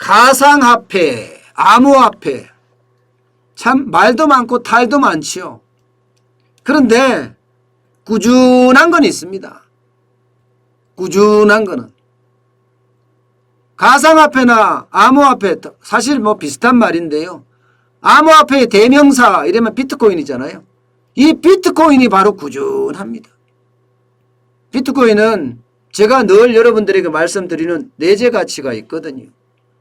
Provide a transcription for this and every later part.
가상화폐, 암호화폐 참 말도 많고 탈도 많지요. 그런데 꾸준한 건 있습니다. 꾸준한 거는 가상화폐나 암호화폐 사실 뭐 비슷한 말인데요. 암호화폐의 대명사 이러면 비트코인이잖아요. 이 비트코인이 바로 꾸준합니다. 비트코인은 제가 늘 여러분들에게 말씀드리는 내재 가치가 있거든요.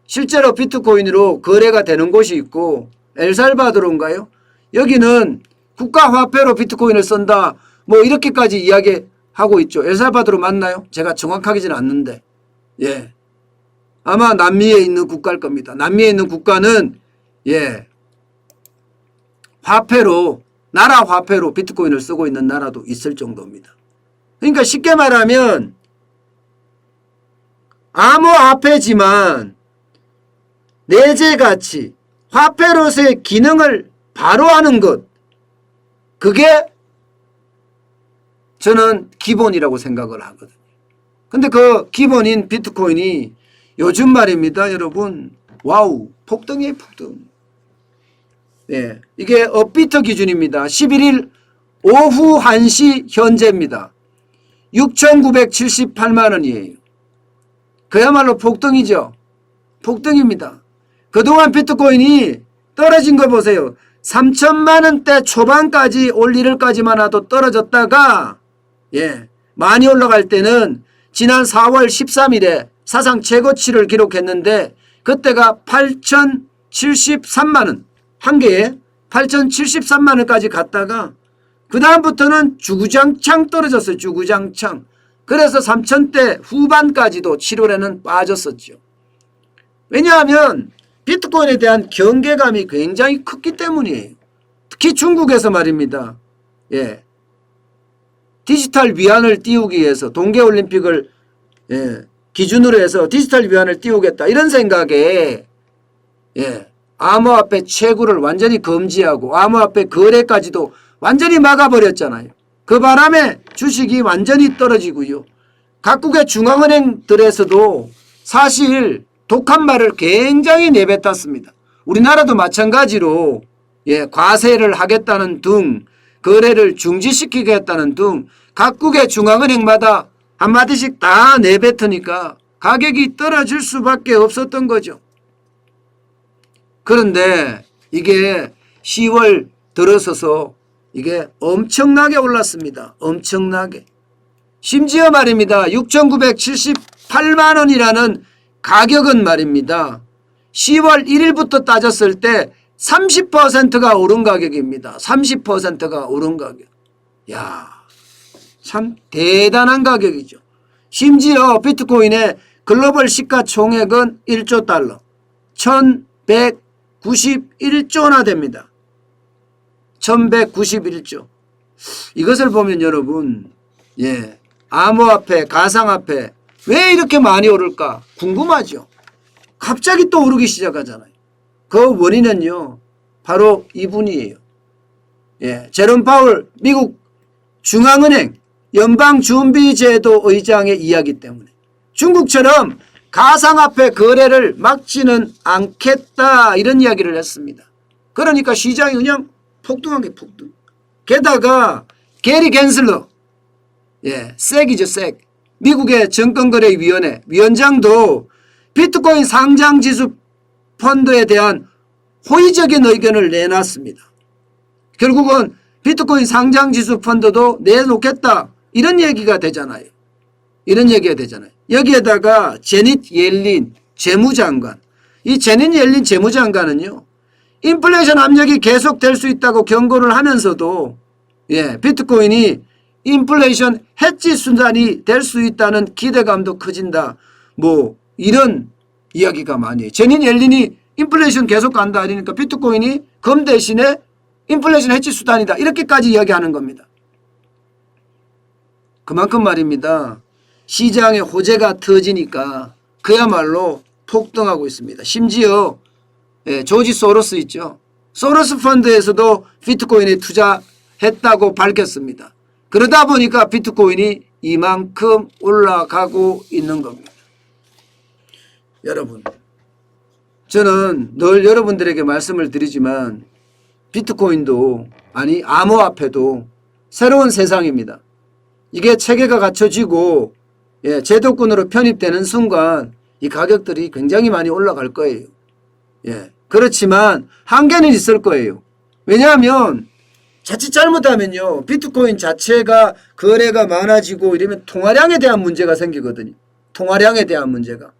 실제로 비트코인으로 거래가 되는 곳이 있고 엘살바도르인가요? 여기는 국가화폐로 비트코인을 쓴다 뭐 이렇게까지 이야기하고 있죠. 엘살바도르 맞나요? 제가 정확하지는 않는데 예, 아마 남미에 있는 국가일 겁니다. 남미에 있는 국가는 예, 화폐로 나라 화폐로 비트코인을 쓰고 있는 나라도 있을 정도입니다. 그러니까 쉽게 말하면 암호화폐지만 내재 가치, 화폐로서의 기능을 바로 하는 것, 그게 저는 기본이라고 생각을 하거든요. 근데 그 기본인 비트코인이 요즘 말입니다, 여러분. 와우, 폭등이에요, 폭등. 예, 이게 업비트 기준입니다. 11일 오후 1시 현재입니다. 6,978만 원이에요. 그야말로 폭등이죠. 폭등입니다. 그동안 비트코인이 떨어진 거 보세요. 3천만 원대 초반까지 올 1월까지만 와도 떨어졌다가 예, 많이 올라갈 때는 지난 4월 13일에 사상 최고치를 기록했는데 그때가 8,073만 원 한 개에 8,073만 원까지 갔다가 그 다음부터는 주구장창 떨어졌어요. 주구장창. 그래서 3,000대 후반까지도 7월에는 빠졌었죠. 왜냐하면 비트코인에 대한 경계감이 굉장히 컸기 때문이에요. 특히 중국에서 말입니다. 예, 디지털 위안을 띄우기 위해서 동계올림픽을 예, 기준으로 해서 디지털 위안을 띄우겠다 이런 생각에 예, 암호화폐 채굴을 완전히 금지하고 암호화폐 거래까지도 완전히 막아버렸잖아요. 그 바람에 주식이 완전히 떨어지고요. 각국의 중앙은행들에서도 사실 독한 말을 굉장히 내뱉었습니다. 우리나라도 마찬가지로 예, 과세를 하겠다는 등 거래를 중지시키겠다는 등 각국의 중앙은행마다 한마디씩 다 내뱉으니까 가격이 떨어질 수밖에 없었던 거죠. 그런데 이게 10월 들어서서 이게 엄청나게 올랐습니다. 엄청나게. 심지어 말입니다. 6,978만 원이라는 가격은 말입니다. 10월 1일부터 따졌을 때 30%가 오른 가격입니다. 30%가 오른 가격. 야, 참 대단한 가격이죠. 심지어 비트코인의 글로벌 시가총액은 1조 달러, 1191조나 됩니다. 1191조. 이것을 보면 여러분, 예, 암호화폐, 가상화폐 왜 이렇게 많이 오를까 궁금하죠. 갑자기 또 오르기 시작하잖아요. 그 원인은요, 바로 이분이에요. 예, 제롬 파월 미국 중앙은행 연방준비제도 의장의 이야기 때문에 중국처럼 가상화폐 거래를 막지는 않겠다 이런 이야기를 했습니다. 그러니까 시장이 그냥 폭등한 게 폭등. 게다가 게리 갠슬러, 예, 섹이죠, 섹. 미국의 증권거래위원회 위원장도 비트코인 상장지수 펀드에 대한 호의적인 의견을 내놨습니다. 결국은 비트코인 상장지수 펀드도 내놓겠다 이런 얘기가 되잖아요. 이런 얘기가 되잖아요. 여기에다가 제닛 옐린 재무장관, 이 제닛 옐린 재무장관은요, 인플레이션 압력이 계속될 수 있다고 경고를 하면서도 예, 비트코인이 인플레이션 해지 수단이 될 수 있다는 기대감도 커진다. 뭐 이런 이야기가 많이 해요. 제닛 옐린이 인플레이션 계속 간다 하니까 비트코인이 금 대신에 인플레이션 해지 수단이다. 이렇게까지 이야기하는 겁니다. 그만큼 말입니다. 시장의 호재가 터지니까 그야말로 폭등하고 있습니다. 심지어 예, 조지 소로스 있죠. 소로스 펀드에서도 비트코인에 투자했다고 밝혔습니다. 그러다 보니까 비트코인이 이만큼 올라가고 있는 겁니다. 여러분, 저는 늘 여러분들에게 말씀을 드리지만 비트코인도 아니 암호화폐도 새로운 세상입니다. 이게 체계가 갖춰지고 제도권으로 편입되는 순간 이 가격들이 굉장히 많이 올라갈 거예요. 그렇지만 한계는 있을 거예요. 왜냐하면 자칫 잘못하면요. 비트코인 자체가 거래가 많아지고 이러면 통화량에 대한 문제가 생기거든요. 통화량에 대한 문제가.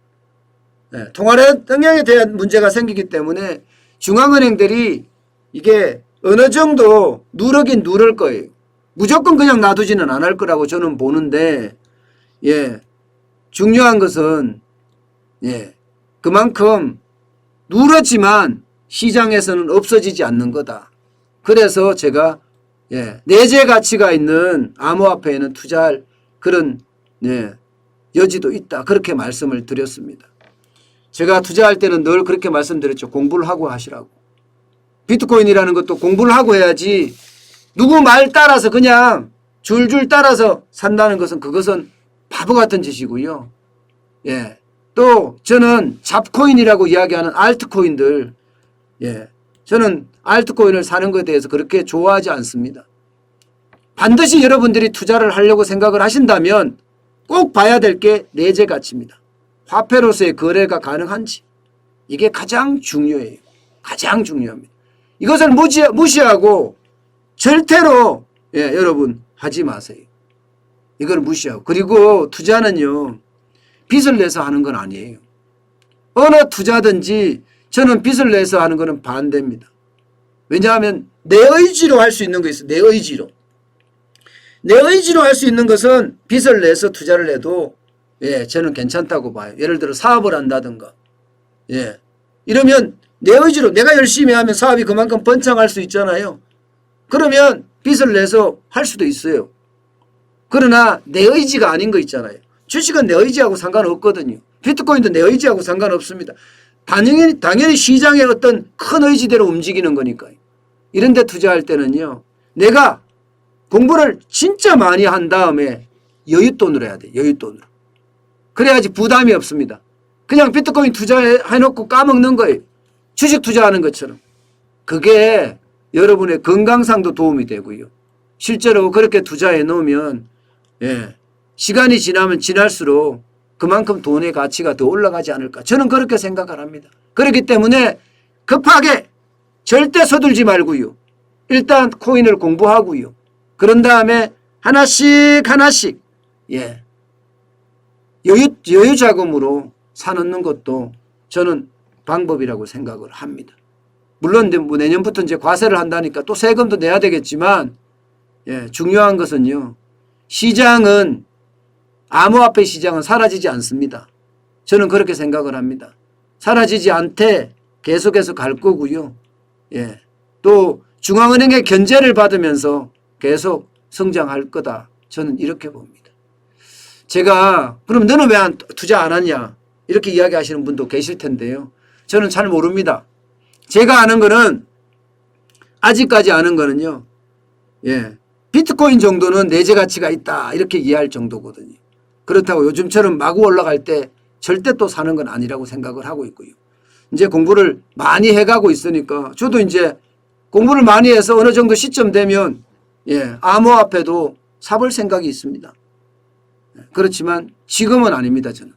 통화량에 대한 문제가 생기기 때문에 중앙은행들이 이게 어느 정도 누르긴 누를 거예요. 무조건 그냥 놔두지는 않을 거라고 저는 보는데 중요한 것은 그만큼 누르지만 시장에서는 없어지지 않는 거다. 그래서 제가 내재 가치가 있는 암호화폐에는 투자할 그런 여지도 있다. 그렇게 말씀을 드렸습니다. 제가 투자할 때는 늘 그렇게 말씀드렸죠. 공부를 하고 하시라고. 비트코인이라는 것도 공부를 하고 해야지 누구 말 따라서 그냥 줄줄 따라서 산다는 것은 그것은 바보 같은 짓이고요. 또 저는 잡코인이라고 이야기하는 알트코인들 저는 알트코인을 사는 것에 대해서 그렇게 좋아하지 않습니다. 반드시 여러분들이 투자를 하려고 생각을 하신다면 꼭 봐야 될 게 내재 가치입니다. 화폐로서의 거래가 가능한지 이게 가장 중요해요. 가장 중요합니다. 이것을 무시하고 절대로 여러분 하지 마세요. 이걸 무시하고. 그리고 투자는요. 빚을 내서 하는 건 아니에요. 어느 투자든지 저는 빚을 내서 하는 것은 반대입니다. 왜냐하면 내 의지로 할 수 있는 거 있어요. 내 의지로. 내 의지로 할 수 있는 것은 빚을 내서 투자를 해도 저는 괜찮다고 봐요. 예를 들어 사업을 한다든가. 이러면 내 의지로 내가 열심히 하면 사업이 그만큼 번창할 수 있잖아요. 그러면 빚을 내서 할 수도 있어요. 그러나 내 의지가 아닌 거 있잖아요. 주식은 내 의지하고 상관없거든요. 비트코인도 내 의지하고 상관없습니다. 당연히 시장의 어떤 큰 의지대로 움직이는 거니까요. 이런 데 투자할 때는요. 내가 공부를 진짜 많이 한 다음에 여윳돈으로 해야 돼. 여윳돈으로. 그래야지 부담이 없습니다. 그냥 비트코인 투자해놓고 까먹는 거예요. 주식 투자하는 것처럼. 그게 여러분의 건강상도 도움이 되고요. 실제로 그렇게 투자해 놓으면 시간이 지나면 지날수록 그만큼 돈의 가치가 더 올라가지 않을까. 저는 그렇게 생각을 합니다. 그렇기 때문에 급하게 절대 서둘지 말고요. 일단 코인을 공부하고요. 그런 다음에 하나씩 여유 자금으로 사놓는 것도 저는 방법이라고 생각을 합니다. 물론 뭐 내년부터 이제 과세를 한다니까 또 세금도 내야 되겠지만 중요한 것은요. 시장은 암호화폐 시장은 사라지지 않습니다. 저는 그렇게 생각을 합니다. 사라지지 않되 계속해서 갈 거고요. 또 중앙은행의 견제를 받으면서 계속 성장할 거다. 저는 이렇게 봅니다. 제가 그럼 너는 왜 투자 안 하냐 이렇게 이야기하시는 분도 계실 텐데요. 저는 잘 모릅니다. 제가 아는 거는 아직까지 아는 거는요. 비트코인 정도는 내재 가치가 있다 이렇게 이해할 정도거든요. 그렇다고 요즘처럼 마구 올라갈 때 절대 또 사는 건 아니라고 생각을 하고 있고요. 이제 공부를 많이 해가고 있으니까 저도 이제 공부를 많이 해서 어느 정도 시점 되면 암호화폐도 사볼 생각이 있습니다. 그렇지만 지금은 아닙니다. 저는.